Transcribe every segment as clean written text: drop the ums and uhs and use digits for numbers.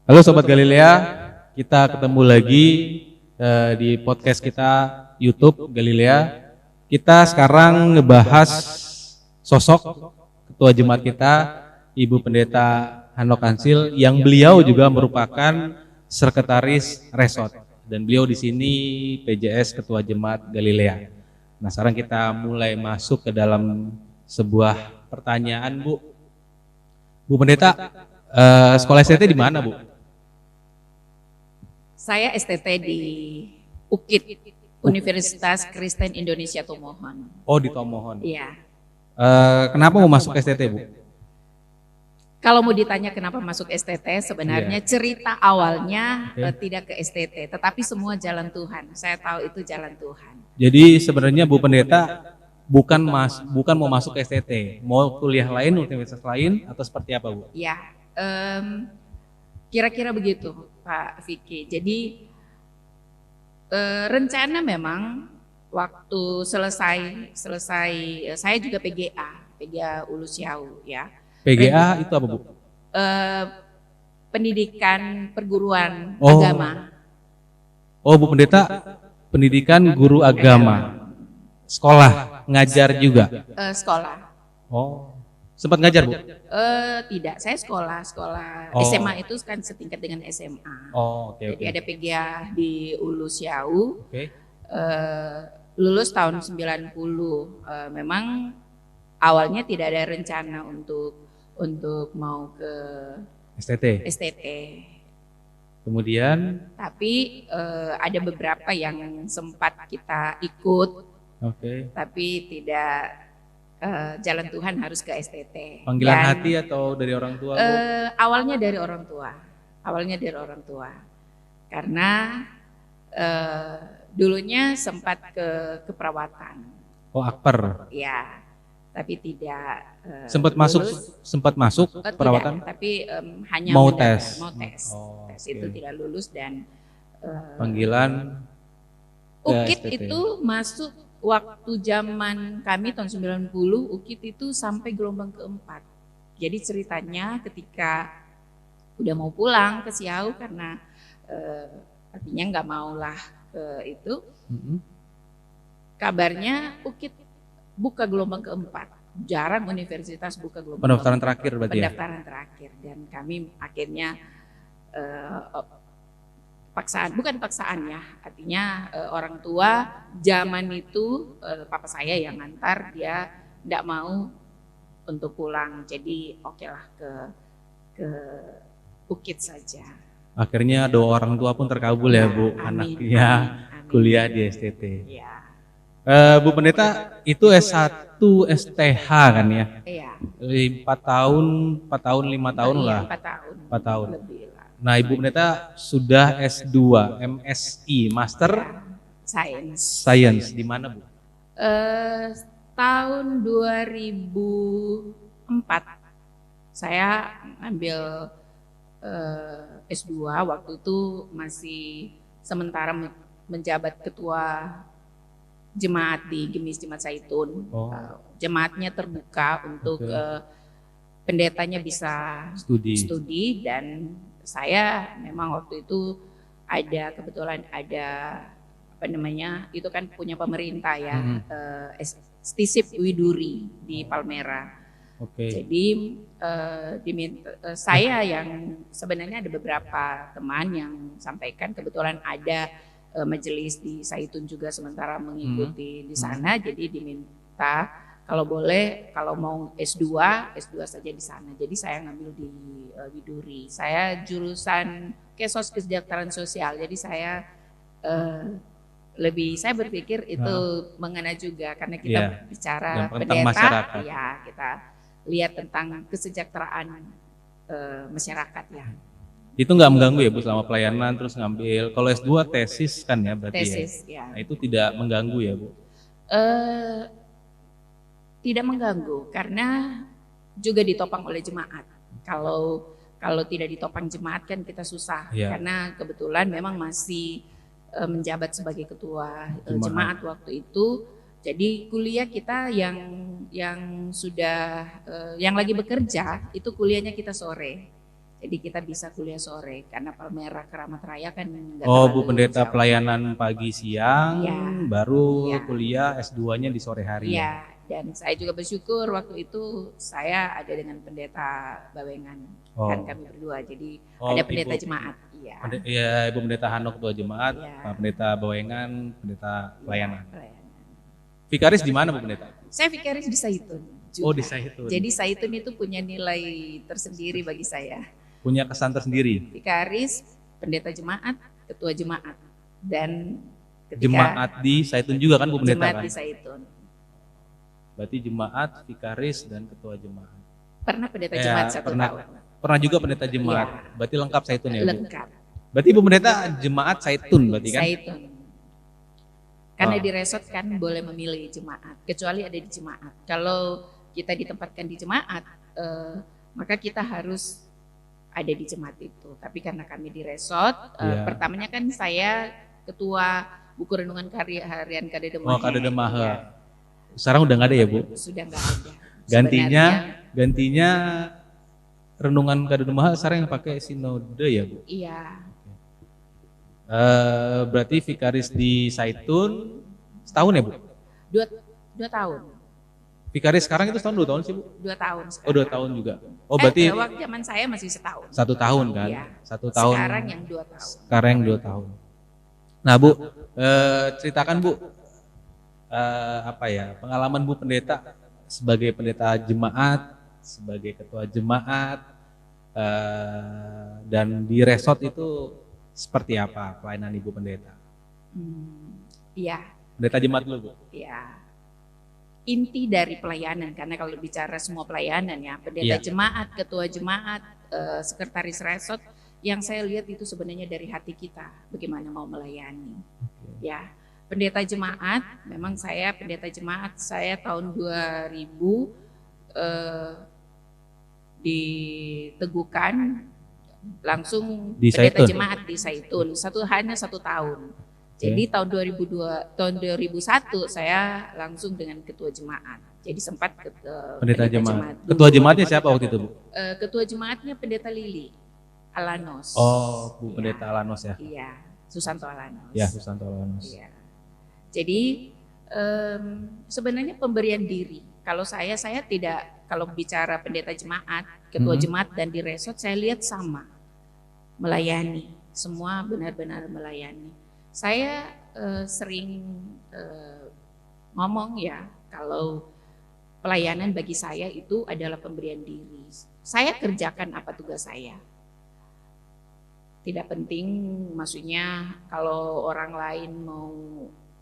Halo Sobat Galilea, kita ketemu lagi di podcast kita YouTube Galilea. Kita sekarang ngebahas sosok Ketua Jemaat kita, Ibu Pendeta Hanok Kansil, yang beliau juga merupakan Sekretaris Resort. Dan beliau di sini PJS Ketua Jemaat Galilea. Nah sekarang kita mulai masuk ke dalam sebuah pertanyaan, Bu. Bu Pendeta, sekolah STT di mana, Bu? Saya STT di UKIT, Universitas Kristen Indonesia Tomohon. Oh, di Tomohon. Iya. Kenapa mau masuk STT, Bu? Kalau mau ditanya kenapa masuk STT, sebenarnya cerita awalnya tidak ke STT, tetapi semua jalan Tuhan. Saya tahu itu jalan Tuhan. Jadi sebenarnya Bu Pendeta bukan mau masuk STT, mau kuliah lain, universitas lain, atau seperti apa, Bu? Ya, kira-kira begitu, Pak Vicky. Jadi rencana memang waktu selesai saya juga PGA Ulusiau ya. PGA itu apa, Bu? Pendidikan perguruan agama. Oh, Bu Pendeta, pendidikan guru agama. Sekolah, ngajar juga? Sekolah. Oh, sempat ngajar, Bu? Tidak, saya sekolah Oh. SMA itu kan setingkat dengan SMA. Oh, oke. Jadi ada PGA di Ulusiau. Oke. Lulus tahun 90. Memang awalnya tidak ada rencana untuk mau ke STT. Kemudian? Tapi ada beberapa yang sempat kita ikut. Oke. Tapi tidak. Jalan Tuhan harus ke STT. Panggilan hati atau dari orang tua, Bu? Awalnya dari orang tua. Karena dulunya sempat ke keperawatan. Oh, akper. Ya, tapi tidak. Sempat masuk perawatan? Tidak, tapi hanya mau tes. Oh, tes itu tidak lulus dan panggilan UKIT itu masuk. Waktu zaman kami tahun 90, UKIT itu sampai gelombang keempat. Jadi ceritanya ketika udah mau pulang ke Siau karena artinya nggak maulah itu, kabarnya UKIT buka gelombang keempat. Jarang universitas buka gelombang pendaftaran keempat. Terakhir berarti pendaftaran terakhir. Dan kami akhirnya bukan paksaan ya, artinya orang tua zaman itu papa saya yang ngantar, dia tidak mau untuk pulang, jadi oke lah ke UKIT saja. Akhirnya doa orang tua pun terkabul ya, Bu, anaknya kuliah di STT. Ya. Bu Pendeta itu S1 STH kan ya? Iya. 4 tahun, 5 tahun lah. 4 tahun. Lebih. Nah, Ibu Pendeta sudah S2, MSI, Master Science. Di mana, Bu? Tahun 2004 saya ambil S2, waktu itu masih sementara menjabat ketua jemaat di Gemis Jemaat Zaitun. Jemaatnya terbuka untuk pendetanya bisa studi dan saya memang waktu itu kebetulan ada itu kan punya pemerintah ya, Stisip Widuri di Palmera. Jadi saya yang sebenarnya ada beberapa teman yang sampaikan, kebetulan ada majelis di Zaitun juga sementara mengikuti di sana, jadi diminta kalau boleh, kalau mau S2 saja di sana. Jadi saya ngambil di Widuri. Saya jurusan kesejahteraan sosial. Jadi saya saya berpikir itu mengena juga karena kita bicara pendeta, ya kita lihat tentang kesejahteraan masyarakat ya. Itu nggak mengganggu ya, Bu, selama pelayanan terus ngambil. Kalau S2 tesis kan ya berarti tesis, ya. Nah, itu tidak mengganggu ya, Bu? Tidak mengganggu karena juga ditopang oleh jemaat. Kalau tidak ditopang jemaat kan kita susah, karena kebetulan memang masih menjabat sebagai ketua jemaat waktu itu. Jadi kuliah kita yang sudah yang lagi bekerja itu kuliahnya kita sore. Jadi kita bisa kuliah sore karena Palmerah Keramat Raya kan nggak Oh, Bu terlalu Pendeta jauh. pelayanan pagi siang, Iya, baru iya. kuliah S2-nya di sore hari ya. Iya, dan saya juga bersyukur waktu itu saya ada dengan pendeta Bawengan, kan Oh, kami berdua. Jadi oh ada pendeta Ibu, jemaat. Iya, ya Ibu Pendeta Hanok Ketua Jemaat, Pak iya, Pendeta Bawengan, Pendeta iya, pelayanan. pelayanan. Vikaris di mana Bu Pendeta? Saya vikaris di Saitun Oh di juga. Saitun. Jadi Saitun itu punya nilai tersendiri bagi saya. Punya kesan tersendiri. Vikaris, pendeta jemaat, ketua jemaat, dan ketika Jemaat di Saitun juga kan Bu Pendeta jemaat kan? di Saitun. Berarti jemaat, vikaris, dan ketua jemaat. Pernah pendeta Ya, jemaat 1 pernah. tahun. Pernah juga pendeta jemaat. Iya. Berarti lengkap Saitun ya Bu? Lengkap. Berarti Bu Pendeta jemaat Saitun berarti kan? Saitun. Karena Oh. di resort kan boleh memilih jemaat, kecuali ada di jemaat. Kalau kita ditempatkan di jemaat, maka kita harus ada di jemaat itu. Tapi karena kami di resort, Iya. pertamanya kan saya ketua buku renungan harian Kadedemahe. Oh, Kadedemahe. Iya, Sekarang udah nggak ada ya Bu? sudah nggak ada. Gantinya, Sebenarnya, gantinya renungan Kadedemahe sekarang yang pakai sinode ya Bu? iya, Berarti vikaris di Saitun setahun ya Bu? 2 tahun. Vikaris sekarang itu setahun 2 tahun sih Bu? 2 tahun Oh sekarang. 2 tahun juga. Oh berarti Waktu zaman saya masih setahun. 1 tahun kan? Iya. 1 tahun. Sekarang yang 2 tahun. Sekarang yang 2 tahun. Nah Bu, ceritakan Bu, apa ya pengalaman Bu Pendeta sebagai pendeta jemaat, sebagai ketua jemaat, dan di resort itu seperti apa pelayanan Ibu Pendeta? Iya, Pendeta jemaat dulu Bu. iya. Inti dari pelayanan, karena kalau bicara semua pelayanan ya, Iya. pendeta jemaat, ketua jemaat, sekretaris resort, yang saya lihat itu sebenarnya dari hati kita, bagaimana mau melayani. Ya, pendeta jemaat, memang saya pendeta jemaat, saya tahun 2000 diteguhkan langsung Di pendeta Saitun? jemaat di Saitun, hanya 1 tahun. Jadi tahun 2001 saya langsung dengan ketua jemaat. Jadi sempat Pendeta jemaat. dulu. Ketua jemaatnya siapa waktu itu Bu? Ketua jemaatnya pendeta Lili Alanos. Oh Bu Iya. Pendeta Alanos ya? Iya, Susanto Alanos. Ya Susanto Alanos. Iya. Jadi sebenarnya pemberian diri. Kalau saya tidak, kalau bicara pendeta jemaat, ketua jemaat dan di resort saya lihat sama, melayani, semua benar-benar melayani. Saya sering ngomong ya, kalau pelayanan bagi saya itu adalah pemberian diri. Saya kerjakan apa tugas saya. Tidak penting, maksudnya kalau orang lain mau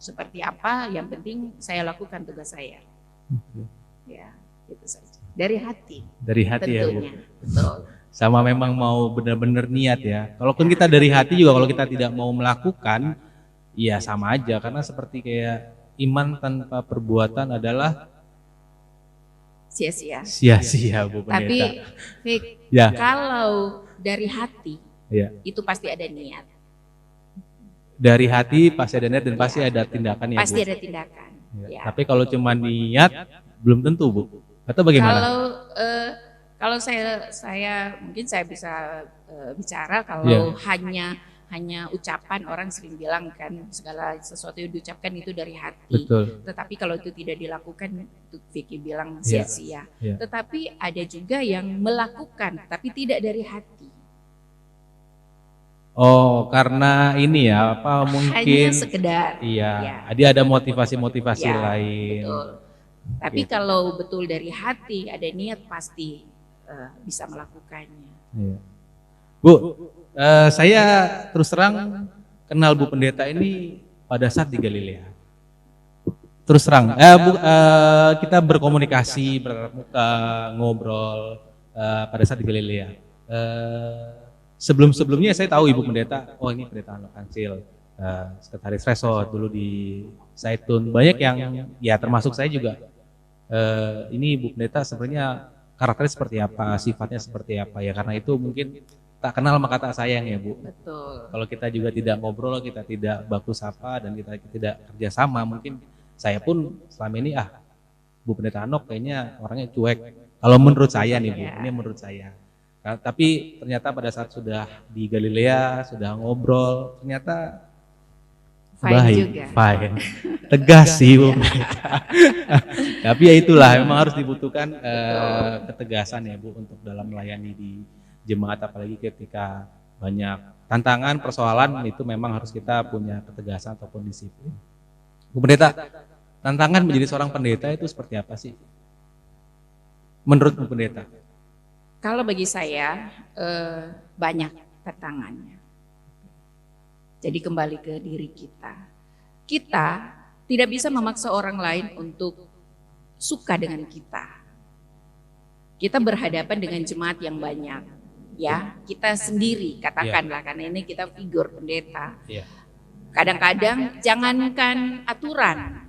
seperti apa, yang penting saya lakukan tugas saya. Ya, itu saja. Dari hati. Dari hati ya Bu. Tentunya. Betul. Sama memang mau benar-benar niat ya. Kalaupun kita dari hati juga, kalau kita tidak mau melakukan, ya sama aja. Karena seperti kayak iman tanpa perbuatan adalah Sia-sia. sia-sia Bu Pendeta. Tapi Fik, Ya. kalau dari hati, Ya. itu pasti ada niat. Dari hati pasti ada niat dan pasti ada tindakan ya Pasti Bu. ada tindakan. Ya. Ya. Tapi kalau cuma niat belum tentu Bu. Atau bagaimana? Kalau saya mungkin saya bisa bicara kalau hanya ucapan, orang sering bilang kan segala sesuatu yang diucapkan itu dari hati. Betul. Tetapi kalau itu tidak dilakukan, itu Vicky bilang Iya. sia-sia. Iya. Tetapi ada juga yang melakukan tapi tidak dari hati. Oh, karena ini ya apa Hanya mungkin sekedar. iya, Ya. dia ada motivasi-motivasi Ya, lain. Betul. Tapi Gitu. kalau betul dari hati, ada niat, pasti bisa melakukannya. Iya. Bu, saya terus terang kenal Bu Pendeta ini pada saat di Galilea. Terus terang, kita berkomunikasi, bertatap muka, ngobrol pada saat di Galilea. Sebelum-sebelumnya saya tahu Ibu Pendeta, oh ini Pendeta Anak Kancil, sekretaris resort dulu di Saitun. Banyak yang, ya termasuk saya juga, ini Ibu Pendeta sebenarnya karakternya seperti apa, sifatnya seperti apa ya, karena itu mungkin tak kenal maka tak sayang ya Bu. Betul. Kalau kita juga tidak ngobrol, kita tidak baku sapa dan kita tidak kerjasama, mungkin saya pun selama ini Bu Pendeta Anok kayaknya orangnya cuek. Kalau menurut saya nih Bu, ini menurut saya. Tapi ternyata pada saat sudah di Galilea, sudah ngobrol, ternyata Fine baik, juga. fine, tegas sih Bu Pendeta. Tapi ya itulah, memang harus dibutuhkan ketegasan ya Bu untuk dalam melayani di jemaat, apalagi ketika banyak tantangan, persoalan, itu memang harus kita punya ketegasan ataupun disiplin. Bu Pendeta, tantangan menjadi seorang pendeta itu seperti apa sih? Menurut Bu Pendeta? Kalau bagi saya banyak tantangannya. Jadi kembali ke diri kita. Kita tidak bisa memaksa orang lain untuk suka dengan kita. Kita berhadapan dengan jemaat yang banyak. Ya, kita sendiri katakanlah, karena ini kita figur pendeta. Kadang-kadang jangankan aturan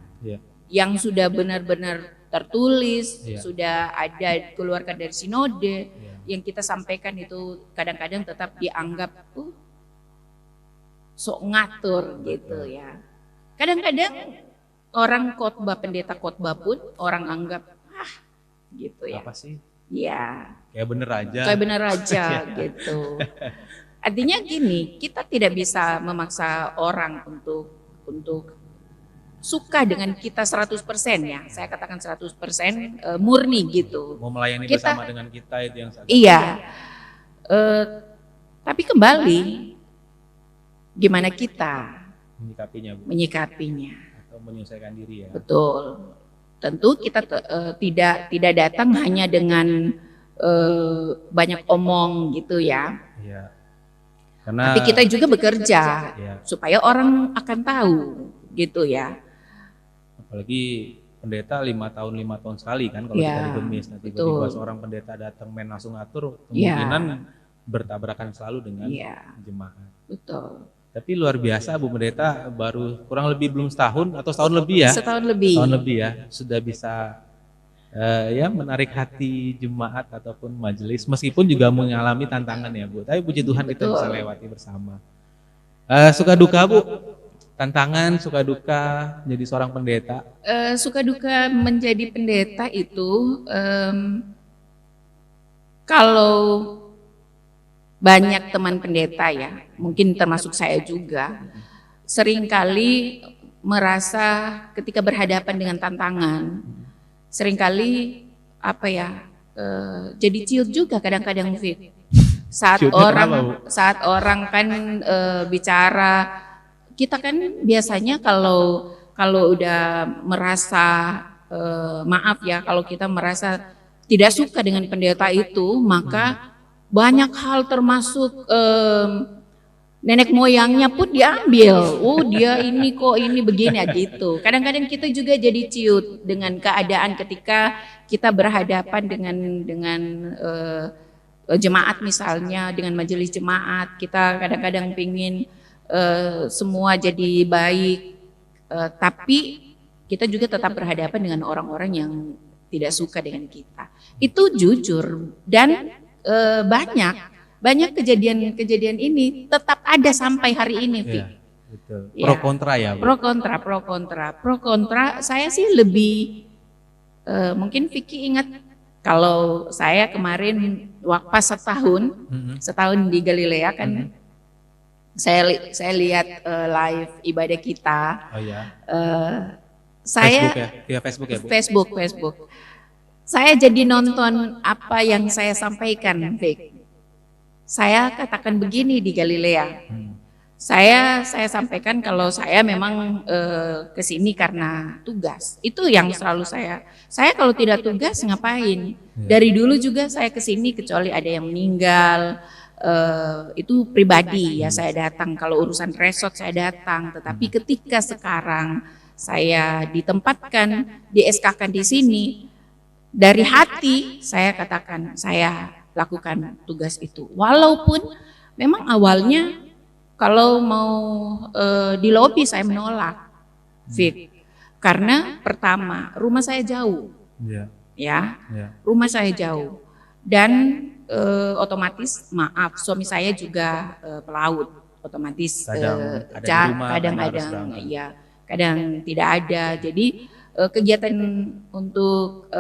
yang sudah benar-benar tertulis, sudah ada keluarkan dari sinode, yang kita sampaikan itu kadang-kadang tetap dianggap sok ngatur gitu ya. Kadang-kadang orang khotbah, pendeta khotbah pun orang anggap gitu ya. Apa sih? Ya. Kayak bener aja. Kayak bener aja gitu. Artinya gini, kita tidak bisa memaksa orang untuk suka dengan kita 100% ya. Saya katakan 100% murni gitu. Mau melayani bersama dengan kita itu yang sangat. Iya. Tapi kembali gimana kita menyikapinya, Bu? Menyikapinya. Atau menyesuaikan diri ya. Betul. Tentu kita tidak datang hanya dengan banyak omong gitu ya. Iya. Karena tapi kita juga bekerja supaya orang akan tahu gitu ya. Apalagi pendeta 5 tahun sekali kan kalau kita digemis, nanti tiba-tiba seorang pendeta datang main langsung ngatur, kemungkinan bertabrakan selalu dengan jemaat. Betul. Tapi luar biasa Bu Pendeta, baru kurang lebih belum setahun atau setahun lebih ya? Setahun lebih ya, sudah bisa menarik hati jemaat ataupun majelis, meskipun juga mengalami tantangan ya Bu. Tapi puji Tuhan kita bisa lewati bersama. Suka duka Bu, tantangan, suka duka menjadi seorang pendeta. Suka duka menjadi pendeta itu kalau banyak teman pendeta ya, mungkin termasuk saya juga, seringkali merasa ketika berhadapan dengan tantangan, seringkali jadi ciut juga kadang-kadang Fit. Saat orang kan bicara, kita kan biasanya kalau udah merasa maaf ya, kalau kita merasa tidak suka dengan pendeta itu, maka banyak hal termasuk nenek moyangnya pun diambil. Dia ini kok ini begini ya gitu. Kadang-kadang kita juga jadi ciut dengan keadaan ketika kita berhadapan dengan jemaat misalnya, dengan majelis jemaat. Kita kadang-kadang pingin semua jadi baik, tapi kita juga tetap berhadapan dengan orang-orang yang tidak suka dengan kita. Itu jujur dan banyak kejadian ini tetap ada sampai hari ini, Vi. Betul. Pro kontra ya, Bu? Pro kontra. Saya sih lebih mungkin Vicky ingat kalau saya kemarin pas setahun di Galilea kan, saya lihat live ibadah kita. Oh ya. Saya Facebook ya, Bu? Facebook. Saya jadi nonton apa yang saya sampaikan, Vic. Saya katakan begini di Galilea. Saya sampaikan kalau saya memang kesini karena tugas. Itu yang selalu saya kalau tidak tugas ngapain? Dari dulu juga saya kesini kecuali ada yang meninggal, itu pribadi ya saya datang. Kalau urusan resort saya datang. Tetapi ketika sekarang saya ditempatkan, di SK-kan di sini, dari hati saya katakan saya lakukan tugas itu. Walaupun memang awalnya kalau mau di lobi saya menolak, Fit. Karena pertama rumah saya jauh, rumah saya jauh, dan otomatis maaf suami saya juga pelaut, otomatis kadang tidak ada. Jadi kegiatan untuk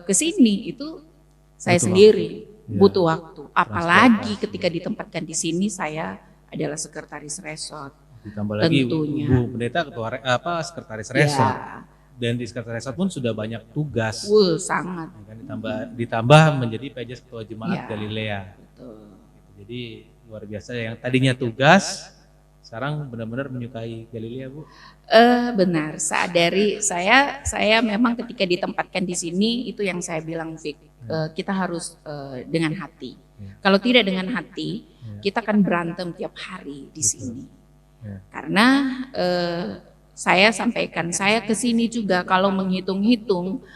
kesini itu saya sendiri. butuh waktu. Apalagi ketika ditempatkan di sini saya adalah sekretaris resort. Ditambah lagi Tentunya. Bu Pendeta sekretaris resort. Ya, Dan di sekretaris resort pun sudah banyak tugas. sangat. Kan ditambah menjadi PJ Ketua Jemaat Ya, Galilea. betul. Jadi luar biasa, yang tadinya tugas sekarang benar-benar menyukai Galilea, Bu. Benar. Saya memang ketika ditempatkan di sini itu yang saya bilang, Vic, kita harus dengan hati. Kalau tidak dengan hati, kita akan berantem tiap hari di sini. Karena saya sampaikan, saya ke sini juga kalau menghitung-hitung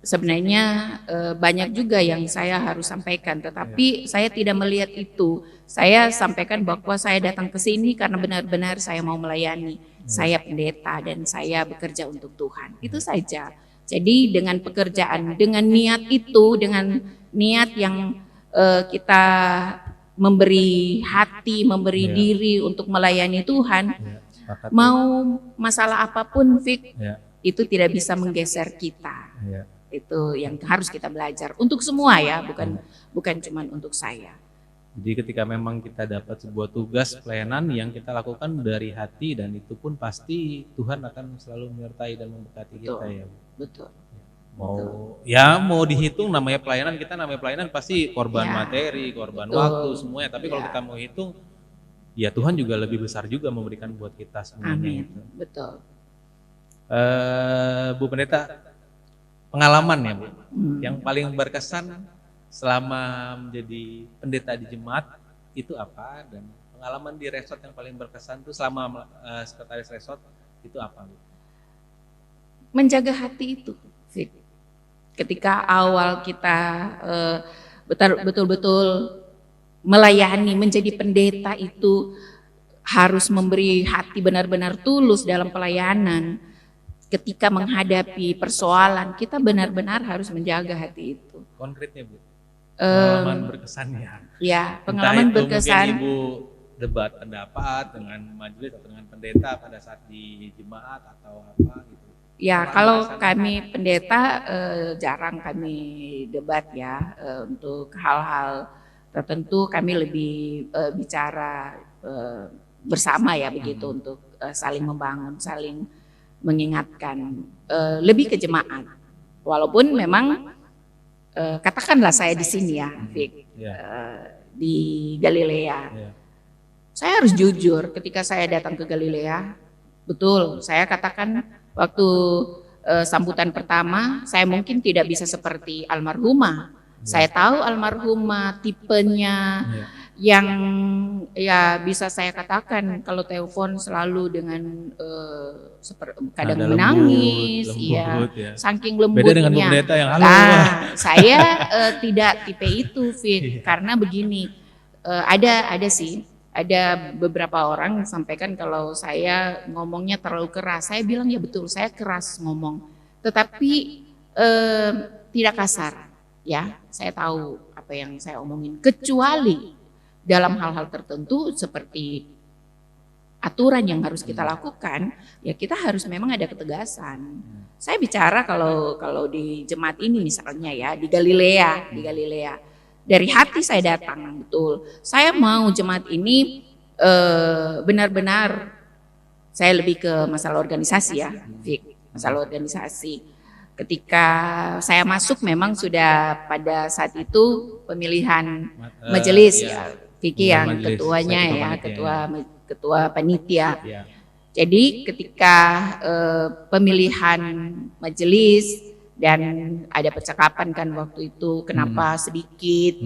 sebenarnya banyak juga yang saya harus sampaikan, tetapi saya tidak melihat itu. Saya sampaikan bahwa saya datang ke sini karena benar-benar saya mau melayani. Saya pendeta dan saya bekerja untuk Tuhan. Itu saja. Jadi dengan pekerjaan, dengan niat itu, dengan niat yang kita memberi hati, memberi diri untuk melayani Tuhan, mau masalah apapun, Vic, itu tidak bisa menggeser kita. Itu yang harus kita belajar untuk semua ya, bukan cuma untuk saya. Jadi ketika memang kita dapat sebuah tugas pelayanan yang kita lakukan dari hati, dan itu pun pasti Tuhan akan selalu menyertai dan memberkati kita ya. Betul. Mau dihitung namanya pelayanan pasti korban materi, korban waktu semuanya. Tapi kalau kita mau hitung, ya Tuhan juga lebih besar juga memberikan buat kita semuanya. Amin. Betul. Bu Pendeta, pengalaman ya Bu, yang paling berkesan selama menjadi pendeta di jemaat itu apa, dan pengalaman di resort yang paling berkesan itu selama sekretaris resort itu apa Bu? Menjaga hati itu, Vic. Ketika awal kita betul-betul melayani, menjadi pendeta itu harus memberi hati benar-benar tulus dalam pelayanan. Ketika menghadapi persoalan, kita benar-benar harus menjaga hati itu. Konkretnya Bu, pengalaman berkesannya. Ya, pengalaman berkesan. Mungkin Ibu debat pendapat dengan majelis atau dengan pendeta pada saat di jemaat atau apa gitu. Ya, kalau kami pendeta jarang kami debat ya, untuk hal-hal tertentu kami lebih bicara bersama ya begitu, untuk saling membangun, saling mengingatkan, lebih ke jemaat. Walaupun memang katakanlah saya di sini ya, Vic, di Galilea. Saya harus jujur, ketika saya datang ke Galilea, betul saya katakan waktu sambutan pertama, saya mungkin tidak bisa seperti almarhumah. Saya tahu almarhumah tipenya yang ya bisa saya katakan kalau telepon selalu dengan kadang menangis, lembut, ya. Saking lembutnya. Beda dengan pendeta yang halo. Saya tidak tipe itu, Fit, karena begini, ada beberapa orang sampaikan kalau saya ngomongnya terlalu keras. Saya bilang ya betul, saya keras ngomong, tetapi tidak kasar. Ya, saya tahu apa yang saya omongin, kecuali dalam hal-hal tertentu seperti aturan yang harus kita lakukan, ya kita harus memang ada ketegasan. Saya bicara kalau di jemaat ini misalnya ya, di Galilea, dari hati saya datang, betul. Saya mau jemaat ini benar-benar, saya lebih ke masalah organisasi ya, Vic, masalah organisasi. Ketika saya masuk memang sudah pada saat itu pemilihan majelis ya, Vicky yang ketuanya ya, ketua panitia. Jadi ketika pemilihan majelis dan ada percakapan kan waktu itu kenapa sedikit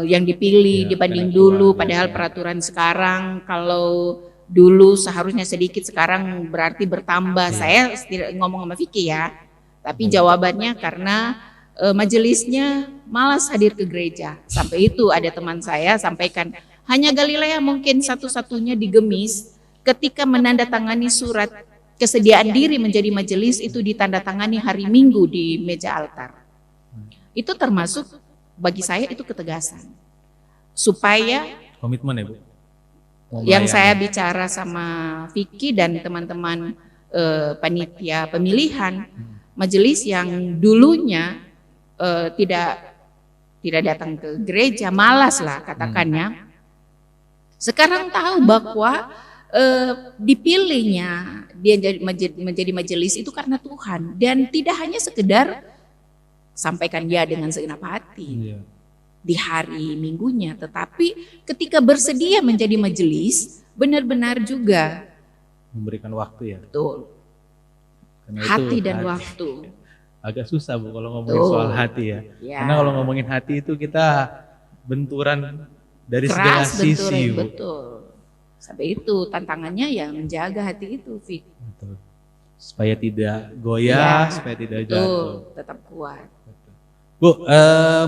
yang dipilih dibanding dulu, padahal peraturan sekarang kalau dulu seharusnya sedikit, sekarang berarti bertambah. Saya ngomong sama Vicky ya. Tapi jawabannya karena majelisnya malas hadir ke gereja. Sampai itu ada teman saya sampaikan, hanya Galilea mungkin satu-satunya di Gemis ketika menandatangani surat kesediaan diri menjadi majelis itu ditandatangani hari Minggu di meja altar. Itu termasuk bagi saya itu ketegasan. Supaya komitmen ya Bu. Yang saya bicara sama Vicky dan teman-teman panitia pemilihan majelis yang dulunya tidak tidak datang ke gereja, malas lah katakannya. Sekarang tahu bahwa dipilihnya dia menjadi majelis itu karena Tuhan, dan tidak hanya sekedar sampaikan dia dengan segenap hati di hari minggunya, tetapi ketika bersedia menjadi majelis benar-benar juga memberikan waktu ya. Betul. Karena hati itu dan waktu. Agak susah Bu kalau ngomongin soal hati ya. Karena kalau ngomongin hati itu kita benturan dari segala sisi Bu. Betul. Sampai itu tantangannya yang menjaga hati itu, Fik. Betul. Supaya tidak goyah, supaya tidak jatuh. Tetap kuat. Bu,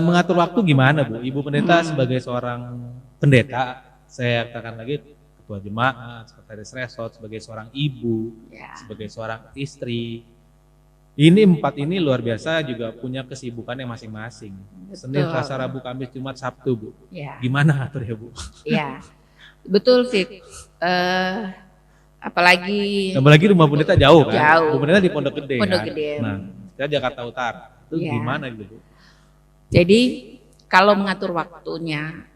mengatur waktu gimana Bu? Ibu pendeta sebagai seorang pendeta, saya katakan lagi ketua jemaat, sekretaris resort, sebagai seorang ibu, sebagai seorang istri. Ini 4 ini luar biasa juga punya kesibukannya masing-masing. Senin, Selasa, Rabu, Kamis, Jumat, Sabtu Bu. Gimana atur ya Bu? Iya, betul Fik. Apalagi rumah pendeta jauh kan? Jauh. Bu pendeta di Pondok Gede Pondok kan? Gede. Nah, kita Jakarta Utara. Itu gimana gitu Bu? Jadi kalau mengatur waktunya,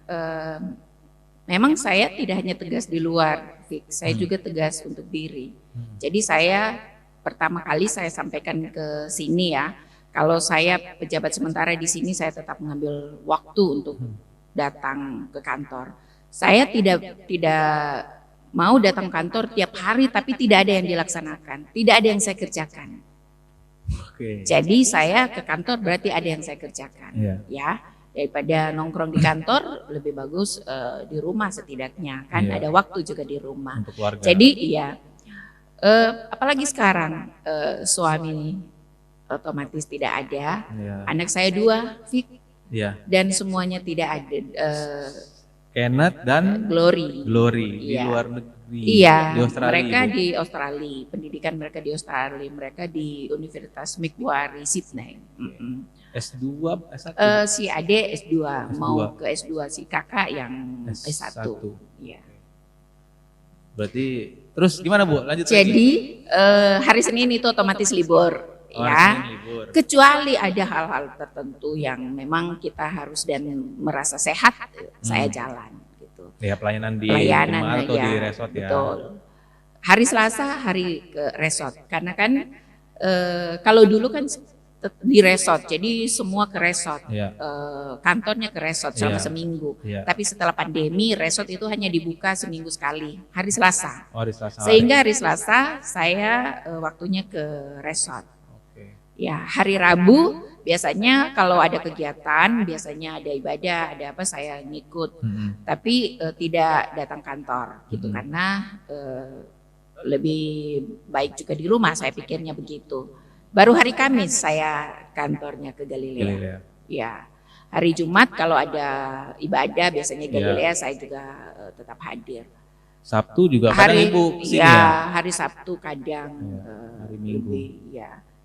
memang saya tidak hanya tegas di luar, Fik. Saya juga tegas untuk diri. Jadi saya pertama kali saya sampaikan ke sini ya, kalau saya pejabat sementara di sini saya tetap mengambil waktu untuk datang ke kantor. Saya tidak mau datang kantor tiap hari tapi tidak ada yang dilaksanakan, tidak ada yang saya kerjakan. Jadi saya ke kantor berarti ada yang saya kerjakan, ya. Daripada nongkrong di kantor lebih bagus di rumah setidaknya kan, ada waktu juga di rumah. Jadi apalagi sekarang suami otomatis tidak ada, anak saya 2, Fik, dan semuanya tidak ada. Kenneth dan Glory di luar negeri. Iya, di Australia, mereka di Australia, pendidikan mereka di Australia, mereka di Universitas Macquarie Sydney. S2, S1? Si Ade S2, mau ke S2, si kakak yang S1. Iya. Berarti terus gimana Bu? Lanjut lagi. Jadi hari Senin itu otomatis libur. Ya, kecuali ada hal-hal tertentu yang memang kita harus dan merasa sehat, saya jalan gitu. Ya, pelayanan jemaat atau di resort ya. Betul. Hari Selasa hari ke resort, karena kan kalau dulu kan di resort, jadi semua ke resort, kantornya ke resort selama seminggu. Tapi setelah pandemi, resort itu hanya dibuka seminggu sekali, hari Selasa. Sehingga hari Selasa saya waktunya ke resort. Ya, hari Rabu biasanya kalau ada kegiatan, biasanya ada ibadah, ada apa saya ngikut. Tapi tidak datang kantor gitu karena lebih baik juga di rumah, saya pikirnya begitu. Baru hari Kamis saya kantornya ke Galilea. Ya. Hari Jumat kalau ada ibadah biasanya Galilea saya juga tetap hadir. Sabtu juga kadang Ibu kesini ya? Hari Sabtu kadang hari Minggu.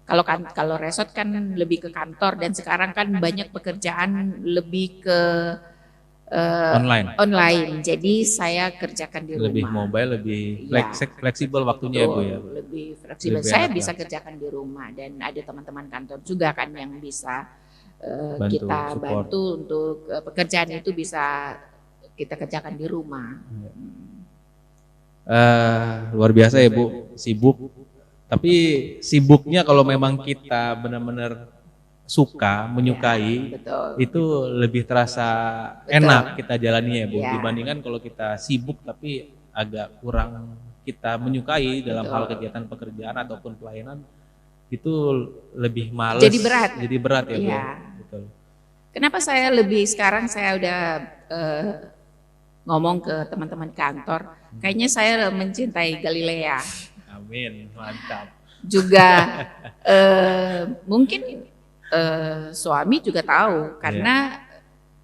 Kalau resort kan lebih ke kantor, dan sekarang kan banyak pekerjaan lebih ke online. Jadi saya kerjakan di rumah. Lebih mobile, lebih fleksibel waktunya. Betul, ya Bu ya. Lebih fleksibel. Saya bisa kerjakan di rumah, dan ada teman-teman kantor juga kan yang bisa kita bantu untuk pekerjaan itu bisa kita kerjakan di rumah. Luar biasa ya Bu, sibuk. Tapi sibuknya kalau memang kita benar-benar suka, menyukai, itu lebih terasa enak kita jalaninya ya Bu, dibandingkan kalau kita sibuk tapi agak kurang kita menyukai dalam hal kegiatan pekerjaan ataupun pelayanan, itu lebih males. Jadi berat ya Bu. Betul. Kenapa saya sekarang saya udah ngomong ke teman-teman kantor, kayaknya saya mencintai Galilea. Amin, mantap. Juga mungkin suami juga tahu, karena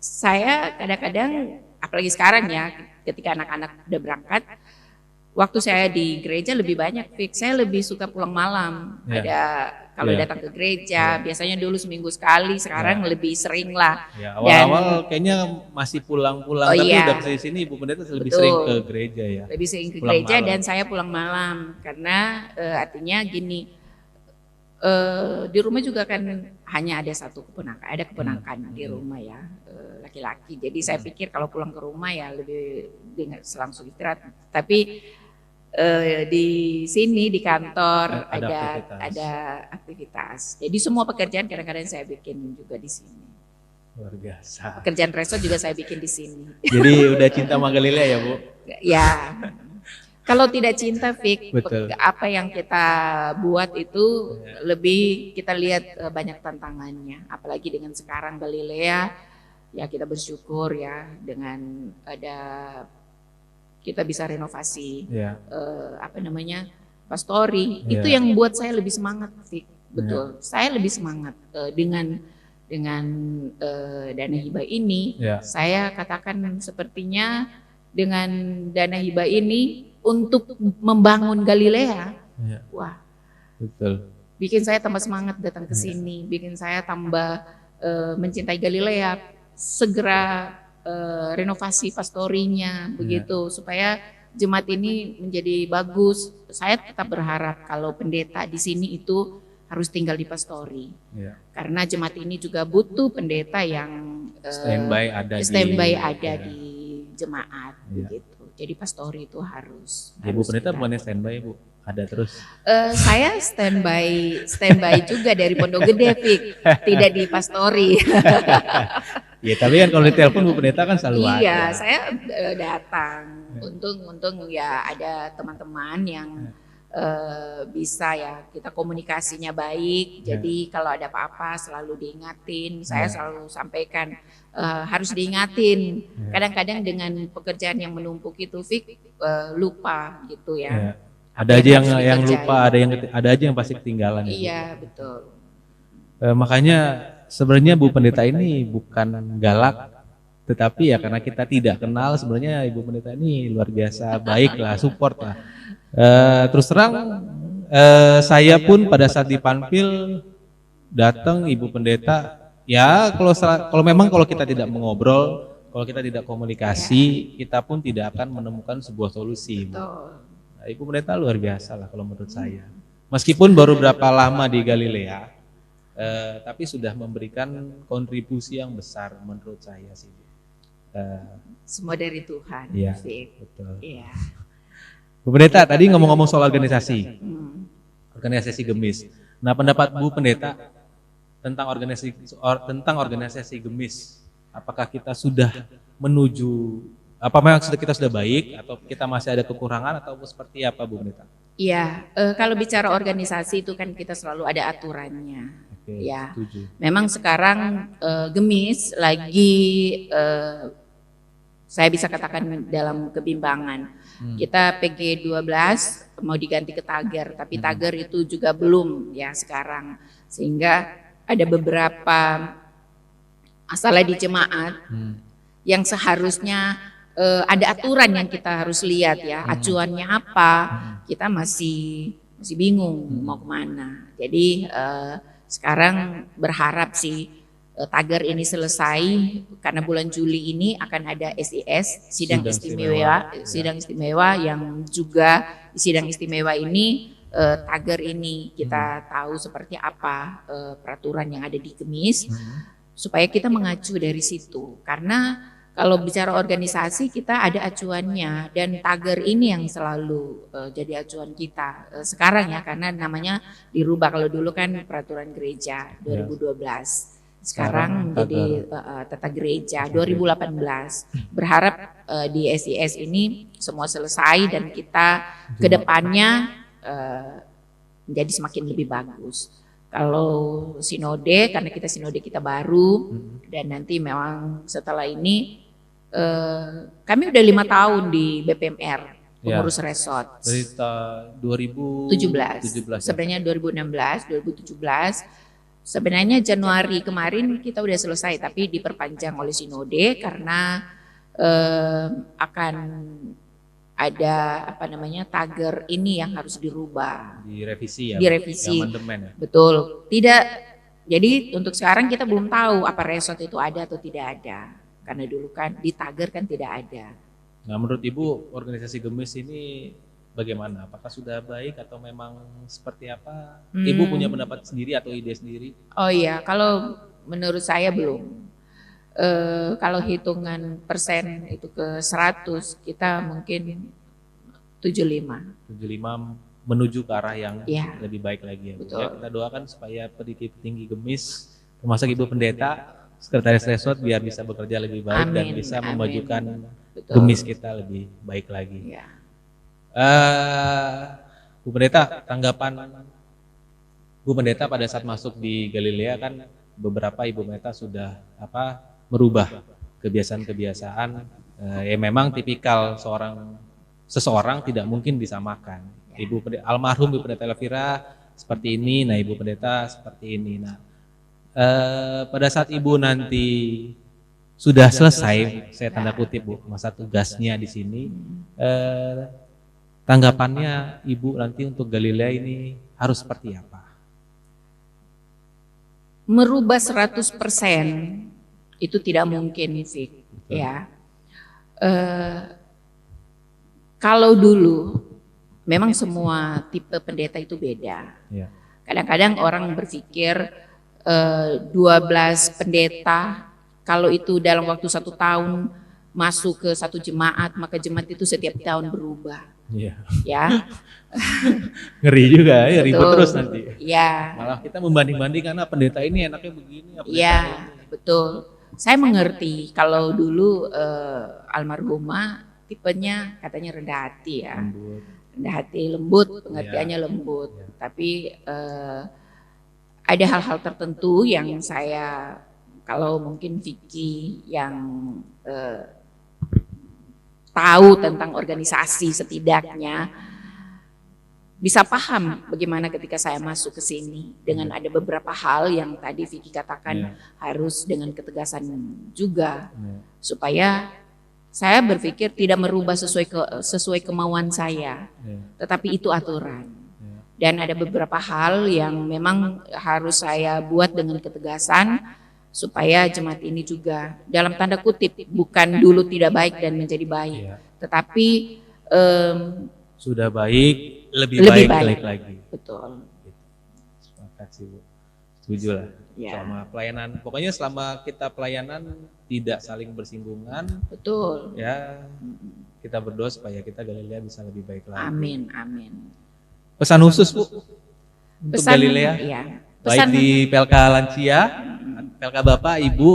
saya kadang-kadang, apalagi sekarang ya, ketika anak-anak udah berangkat, waktu saya di gereja lebih banyak, saya lebih suka pulang malam. Kalau datang ke gereja, biasanya dulu seminggu sekali, sekarang lebih sering lah. Awal-awal kayaknya masih pulang-pulang, tapi udah kesini sini Ibu Pendeta lebih sering ke gereja ya. Lebih sering ke gereja, dan saya pulang malam, karena artinya gini, Di rumah juga kan hanya ada satu keponakan, ada keponakan di rumah ya, laki-laki. Jadi saya pikir kalau pulang ke rumah ya lebih dengan langsung istirahat. Tapi di sini di kantor ada aktivitas. Jadi semua pekerjaan kadang-kadang saya bikin juga di sini. Luar biasa. Pekerjaan resort juga saya bikin di sini. Jadi udah cinta sama Galilea ya Bu? Ya. Kalau tidak cinta, Fik, Betul. apa yang kita buat itu lebih kita lihat banyak tantangannya. Apalagi dengan sekarang Galilea, ya kita bersyukur ya dengan ada kita bisa renovasi pastori. Itu yang buat saya lebih semangat, Fik. Betul. Saya lebih semangat dengan dana hibah ini. Saya katakan sepertinya dengan dana hibah ini untuk membangun Galilea, wah, betul. Bikin saya tambah semangat datang ke sini, bikin saya tambah mencintai Galilea. Segera renovasi pastorinya, begitu supaya jemaat ini menjadi bagus. Saya tetap berharap kalau pendeta di sini itu harus tinggal di pastori, karena jemaat ini juga butuh pendeta yang standby ada di jemaat, begitu. Jadi pastori itu harus. Ya, Bu pendeta bukannya standby Bu, ada terus. Saya standby juga dari Pondok Gede, Fik, tidak di pastori. Ya tapi kan kalau ditelepon Bu pendeta kan selalu ada. Iya, saya datang. Untung ya ada teman-teman yang bisa ya kita komunikasinya baik. Jadi kalau ada apa-apa selalu diingatin. Saya selalu sampaikan harus diingatin. Kadang-kadang dengan pekerjaan yang menumpuk itu, Fik, lupa gitu ya. Ada aja yang lupa, ada aja yang pasti ketinggalan. Iya, betul. Makanya sebenarnya Bu Pendeta ini bukan galak, tetapi ya karena kita tidak kenal, sebenarnya Ibu Pendeta ini luar biasa baik lah, support lah. Terus terang saya pun pada saat di Panpil datang Ibu Pendeta, ya kalau memang kalau kita tidak mengobrol, kalau kita tidak komunikasi, kita pun tidak akan menemukan sebuah solusi. Nah, Ibu Pendeta luar biasa lah kalau menurut saya. Meskipun baru berapa lama di Galilea, tapi sudah memberikan kontribusi yang besar menurut saya sih. Semua dari Tuhan. Iya, betul. Iya. Bu Pendeta tadi ngomong-ngomong soal organisasi, organisasi Gemis. Nah pendapat Bu Pendeta tentang organisasi Gemis, apakah kita sudah menuju, apa memang kita sudah baik atau kita masih ada kekurangan atau seperti apa Bu Pendeta? Iya, kalau bicara organisasi itu kan kita selalu ada aturannya. Ya, setuju. Memang sekarang Gemis lagi saya bisa katakan dalam kebimbangan. Kita PG 12 mau diganti ke Tager, tapi Tager itu juga belum ya sekarang. Sehingga ada beberapa masalah di jemaat yang seharusnya ada aturan yang kita harus lihat ya, acuannya apa, kita masih bingung mau kemana. Jadi sekarang berharap sih Tager ini selesai karena bulan Juli ini akan ada SIS, sidang istimewa yang juga sidang istimewa ini Tager ini kita tahu seperti apa peraturan yang ada di Gemis supaya kita mengacu dari situ. Karena kalau bicara organisasi kita ada acuannya dan Tager ini yang selalu jadi acuan kita sekarang ya, karena namanya dirubah. Kalau dulu kan peraturan gereja 2012. Sekarang menjadi tata gereja 2018. Berharap di SIS ini semua selesai dan kita ke depannya menjadi semakin lebih bagus. Kalau sinode, karena kita sinode kita baru dan nanti memang setelah ini kami udah 5 tahun di BPMR pengurus resort. Dari 2017. Sebenarnya 2016, 2017. Sebenarnya Januari kemarin kita udah selesai, tapi diperpanjang oleh sinode karena akan ada Tager ini yang harus dirubah, direvisi ya, direvisi. Ya. Betul. Tidak. Jadi untuk sekarang kita belum tahu apa resort itu ada atau tidak ada, karena dulu kan di Tager kan tidak ada. Nah menurut Ibu organisasi Gemis ini bagaimana? Apakah sudah baik atau memang seperti apa? Hmm. Ibu punya pendapat sendiri atau ide sendiri? Oh iya, kalau menurut saya belum. Kalau hitungan persen itu ke 100, kita mungkin 75. 75 menuju ke arah yang Ya, lebih baik lagi ya, Bu. betul. Ya, kita doakan supaya petinggi Gemis, termasuk Ibu Pendeta, Sekretaris Resort biar bisa bekerja lebih baik dan Amin, bisa amin. memajukan Betul. Gemis kita lebih baik lagi. Ya. Bu Pendeta, tanggapan Bu Pendeta pada saat masuk di Galilea kan beberapa Ibu Pendeta sudah merubah kebiasaan-kebiasaan yang memang tipikal seseorang tidak mungkin disamakan. Almarhum Ibu Pendeta Elvira seperti ini, nah Ibu Pendeta seperti ini. Nah, pada saat Ibu nanti sudah selesai, saya tanda kutip Bu, masa tugasnya di sini, tanggapannya Ibu nanti untuk Galilea ini harus seperti apa? Merubah 100% itu tidak mungkin, Fik. Ya. Kalau dulu memang semua tipe pendeta itu beda. Ya. Kadang-kadang orang berpikir 12 pendeta, kalau itu dalam waktu 1 tahun masuk ke satu jemaat, maka jemaat itu setiap tahun berubah. Iya. Ya. Ngeri juga ya, ribet Betul. terus nanti. Ya. Malah kita membanding-bandingkan pendeta ini enaknya begini, Ya, betul. Saya mengerti kalau dulu almarhumah tipenya katanya rendah hati ya. Lembut. Rendah hati, lembut, pengertiannya lembut. Tapi ada hal-hal tertentu yang saya, kalau mungkin Vicky yang tahu tentang organisasi setidaknya bisa paham bagaimana ketika saya masuk ke sini dengan ada beberapa hal yang tadi Vicky katakan harus dengan ketegasan juga supaya saya berpikir tidak merubah sesuai kemauan saya, tetapi itu aturan. Dan ada beberapa hal yang memang harus saya buat dengan ketegasan supaya jemaat ini juga dalam tanda kutip bukan dulu tidak baik dan menjadi baik, tetapi sudah baik, lebih baik lagi. Betul. Sepakat sih Bu, setuju lah. Selama pelayanan, pokoknya selama kita pelayanan tidak saling bersinggungan. Betul. Ya, kita berdoa supaya kita Galilea bisa lebih baik lagi. Amin, amin. Pesan khusus Bu untuk Galilea, baik di PLK Lansia, PLK Bapak, Ibu,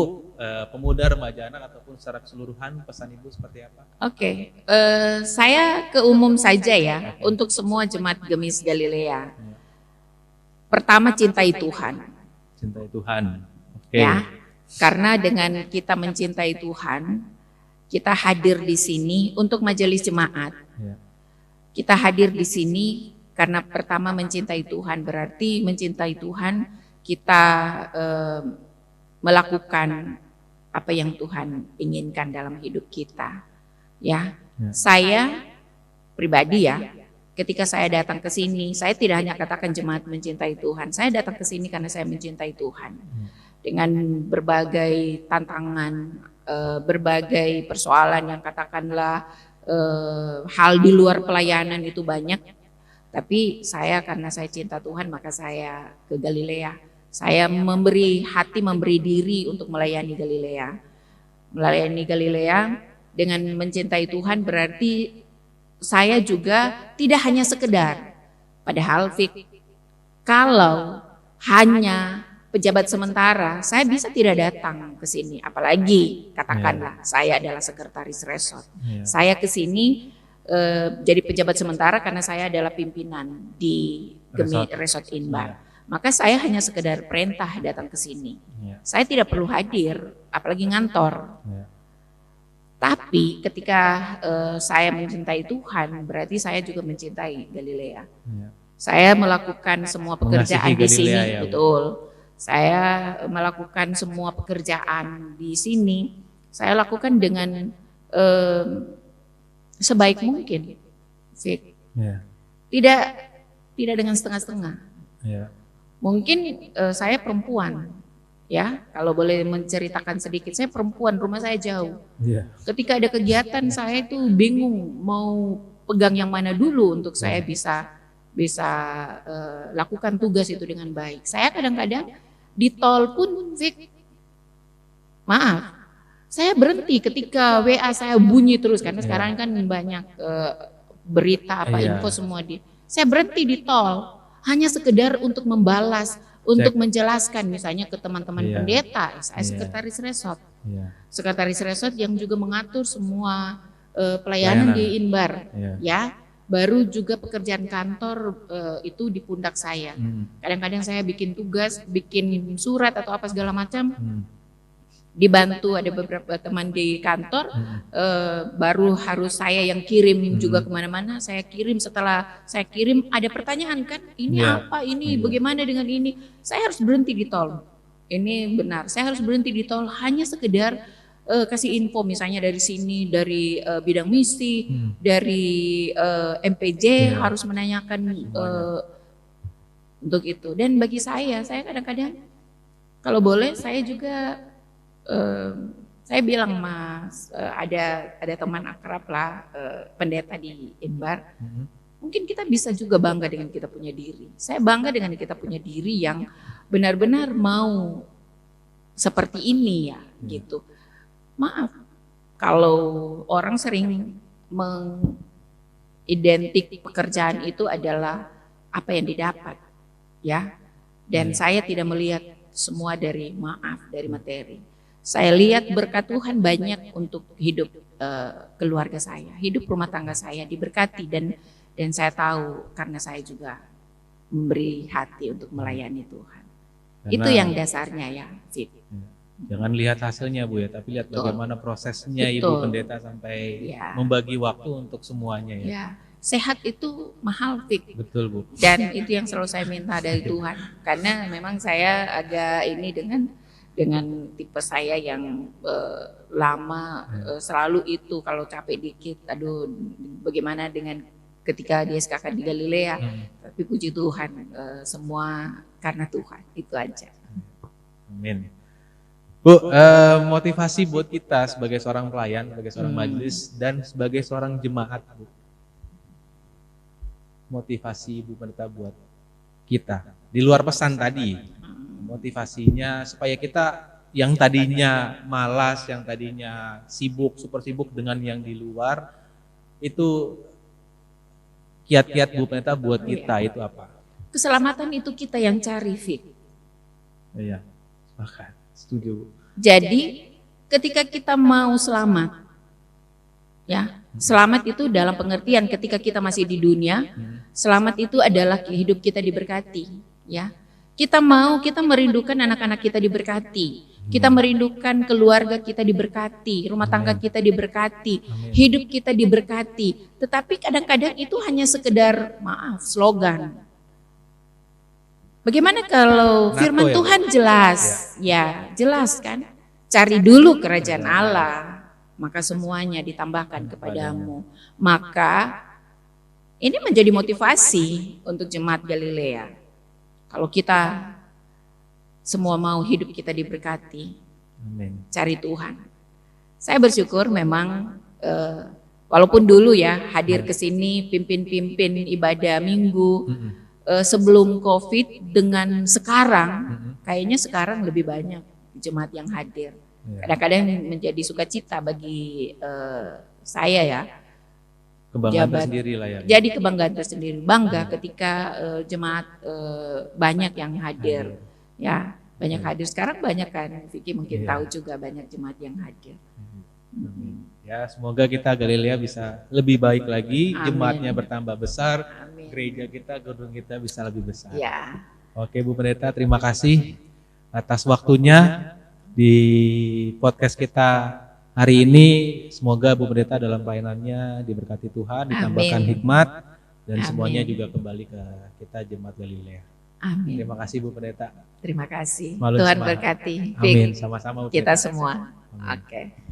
pemuda, remaja, anak ataupun secara keseluruhan, pesan Ibu seperti apa? Oke, saya ke umum saja ya, untuk semua jemaat Gemis Galilea. Pertama, cintai Tuhan. Cintai Tuhan. Ya, karena dengan kita mencintai Tuhan, kita hadir di sini untuk majelis jemaat. Kita hadir di sini karena pertama mencintai Tuhan, berarti mencintai Tuhan kita melakukan apa yang Tuhan inginkan dalam hidup kita. Ya, saya pribadi ya, ketika saya datang ke sini, saya tidak hanya katakan jemaat mencintai Tuhan, saya datang ke sini karena saya mencintai Tuhan. Dengan berbagai tantangan, berbagai persoalan yang katakanlah hal di luar pelayanan itu banyak, tapi saya karena saya cinta Tuhan maka saya ke Galilea. Saya memberi hati, memberi diri untuk melayani Galilea. Melayani Galilea dengan mencintai Tuhan berarti saya juga tidak hanya sekedar, padahal Fik, kalau hanya pejabat sementara, saya bisa tidak datang ke sini. Apalagi katakanlah saya adalah sekretaris resort. Saya ke sini jadi pejabat sementara karena saya adalah pimpinan di Resort Inbar. Maka saya hanya sekedar perintah datang ke sini. Saya tidak perlu hadir, apalagi ngantor. Tapi ketika saya mencintai Tuhan, berarti saya juga mencintai Galilea. Saya melakukan semua pekerjaan di sini, betul. Saya melakukan semua pekerjaan di sini, saya lakukan dengan sebaik mungkin, Fik. Tidak dengan setengah-setengah. Mungkin saya perempuan. Ya, kalau boleh menceritakan sedikit, saya perempuan, rumah saya jauh. Ketika ada kegiatan saya itu bingung mau pegang yang mana dulu untuk saya bisa lakukan tugas itu dengan baik. Saya kadang-kadang di tol pun, Vic, maaf, saya berhenti ketika WA saya bunyi terus karena sekarang kan banyak berita info semua saya berhenti di tol hanya sekedar untuk membalas, untuk menjelaskan misalnya ke teman-teman pendeta, saya sekretaris resort. Sekretaris resort yang juga mengatur semua pelayanan di Inbar, ya. Baru juga pekerjaan kantor itu di pundak saya. Kadang-kadang saya bikin tugas, bikin surat atau apa segala macam, dibantu ada beberapa teman di kantor, baru harus saya yang kirim juga kemana-mana. Saya kirim, setelah saya kirim ada pertanyaan kan, ini apa, ini bagaimana dengan ini. Saya harus berhenti di tol. Ini benar, saya harus berhenti di tol hanya sekedar kasih info misalnya dari sini, dari bidang misi, dari MPJ harus menanyakan untuk itu. Dan bagi saya kadang-kadang kalau boleh saya juga saya bilang Mas, ada teman akrab lah pendeta di Inbar. Mungkin kita bisa juga bangga dengan kita punya diri. Saya bangga dengan kita punya diri yang benar-benar mau seperti ini ya, gitu. Maaf, kalau orang sering mengidentik pekerjaan itu adalah apa yang didapat, ya. Dan saya tidak melihat semua dari materi. Saya lihat berkat Tuhan banyak untuk hidup keluarga saya, hidup rumah tangga saya diberkati dan saya tahu karena saya juga memberi hati untuk melayani Tuhan. Karena itu yang dasarnya ya, Fit. Jangan lihat hasilnya Bu ya, tapi lihat bagaimana prosesnya Ibu Pendeta sampai membagi waktu untuk semuanya ya. Sehat itu mahal, Fik. Betul Bu. Dan itu yang selalu saya minta dari Tuhan. Karena memang saya agak ini dengan tipe saya yang lama selalu itu kalau capek dikit, aduh bagaimana dengan ketika di SKK di Galilea. Tapi puji Tuhan semua karena Tuhan, itu aja. Amin. Bu, motivasi buat kita sebagai seorang pelayan, sebagai seorang majelis, dan sebagai seorang jemaat, Bu. Motivasi Ibu Pendeta buat kita. Di luar pesan tadi, motivasinya supaya kita yang tadinya malas, yang tadinya sibuk, super sibuk dengan yang di luar, itu kiat-kiat Bu Pendeta buat kita itu apa? Keselamatan itu kita yang cari, Fik. Iya, sepakat. Setuju. Jadi ketika kita mau selamat, ya selamat itu dalam pengertian ketika kita masih di dunia, selamat itu adalah hidup kita diberkati, ya. Kita merindukan anak-anak kita diberkati, kita merindukan keluarga kita diberkati, rumah tangga kita diberkati, hidup kita diberkati. Tetapi kadang-kadang itu hanya sekedar slogan. Bagaimana kalau firman Tuhan jelas? Ya, jelas kan? Cari dulu kerajaan Allah, maka semuanya ditambahkan kepadamu. Maka ini menjadi motivasi untuk jemaat Galilea. Kalau kita semua mau hidup kita diberkati, cari Tuhan. Saya bersyukur memang walaupun dulu ya hadir ke sini pimpin ibadah minggu, sebelum COVID dengan sekarang, kayaknya sekarang lebih banyak jemaat yang hadir. Kadang-kadang menjadi sukacita bagi saya ya. Kebanggaan tersendiri lah ya. Jadi kebanggaan tersendiri, bangga ketika jemaat banyak yang hadir. Ya, banyak hadir. Sekarang banyak kan, Vicky mungkin tahu juga banyak jemaat yang hadir. Ya, semoga kita Galilea bisa lebih baik lagi, jemaatnya bertambah besar, gereja kita, gedung kita bisa lebih besar. Ya. Oke Bu Pendeta, terima kasih atas waktunya di podcast kita hari ini. Semoga Bu Pendeta dalam pelayanannya diberkati Tuhan, ditambahkan hikmat, dan semuanya juga kembali ke kita jemaat Galilea. Amin. Terima kasih Bu Pendeta. Terima kasih. Tuhan berkati. Amin. Sama-sama Bu Kita Pendeta. semua. Oke.